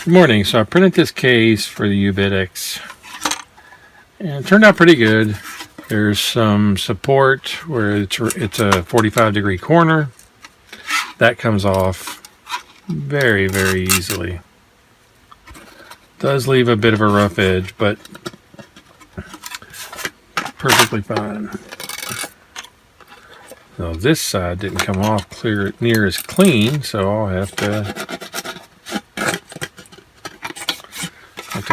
Good morning. So I printed this case for the uBitx, and it turned out pretty good. There's some support where it's a 45-degree corner. That comes off very, very easily. Does leave a bit of a rough edge, but perfectly fine. So this side didn't come off near as clean, so I'll have to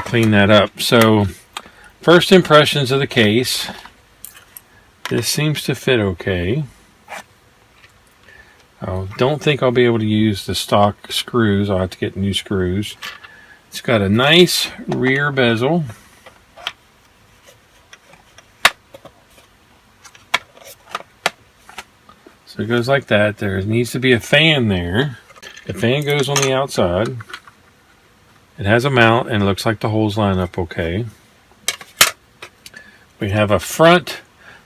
clean that up. So first impressions of the case. This seems to fit okay. I don't think I'll be able to use the stock screws. I'll have to get new screws. It's got a nice rear bezel. So it goes like that. There needs to be a fan there. The fan goes on the outside. It has a mount and it looks like the holes line up okay. We have a front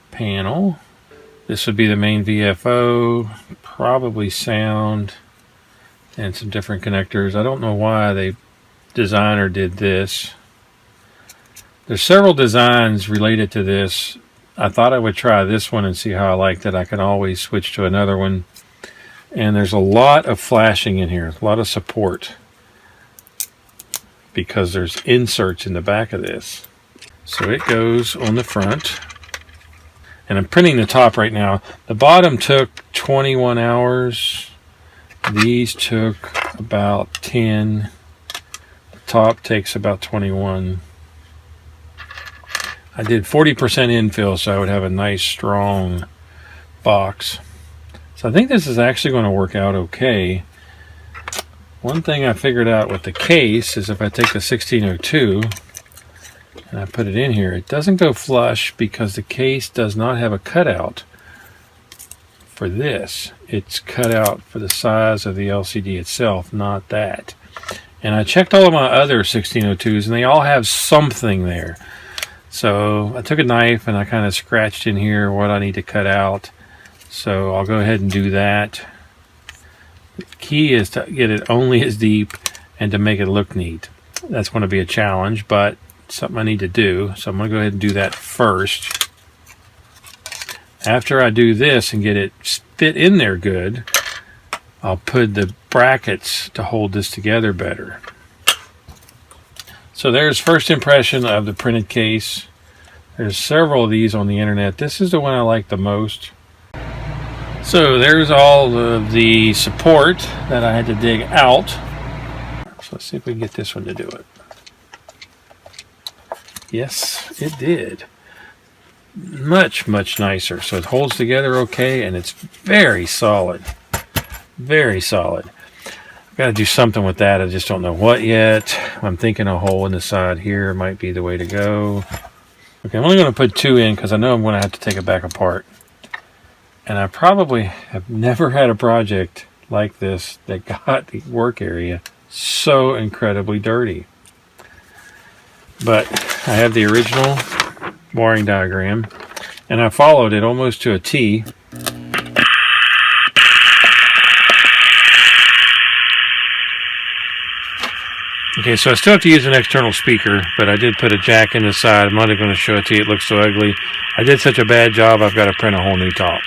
panel. This would be the main VFO, probably sound, and some different connectors. I don't know why the designer did this. There's several designs related to this. I thought I would try this one and see how I liked it. I can always switch to another one. And there's a lot of flashing in here, a lot of support, because there's inserts in the back of this. So it goes on the front. And I'm printing the top right now. The bottom took 21 hours. These took about 10. The top takes about 21. I did 40% infill so I would have a nice strong box. So I think this is actually going to work out okay. One thing I figured out with the case is if I take the 1602 and I put it in here, it doesn't go flush because the case does not have a cutout for this. It's cut out for the size of the LCD itself, not that. And I checked all of my other 1602s and they all have something there. So I took a knife and I kind of scratched in here what I need to cut out. So I'll go ahead and do that. The key is to get it only as deep and to make it look neat. That's going to be a challenge, but something I need to do. So I'm going to go ahead and do that first. After I do this and get it fit in there good, I'll put the brackets to hold this together better. So there's first impression of the printed case. There's several of these on the internet. This is the one I like the most. So there's all of the support that I had to dig out. So let's see if we can get this one to do it. Yes, it did. Much, much nicer. So it holds together okay, and it's very solid. Very solid. I've got to do something with that. I just don't know what yet. I'm thinking a hole in the side here might be the way to go. Okay, I'm only going to put 2 in because I know I'm going to have to take it back apart. And I probably have never had a project like this that got the work area so incredibly dirty. But I have the original wiring diagram, and I followed it almost to a T. Okay, so I still have to use an external speaker, but I did put a jack in the side. I'm not even going to show it to you. It looks so ugly. I did such a bad job, I've got to print a whole new top.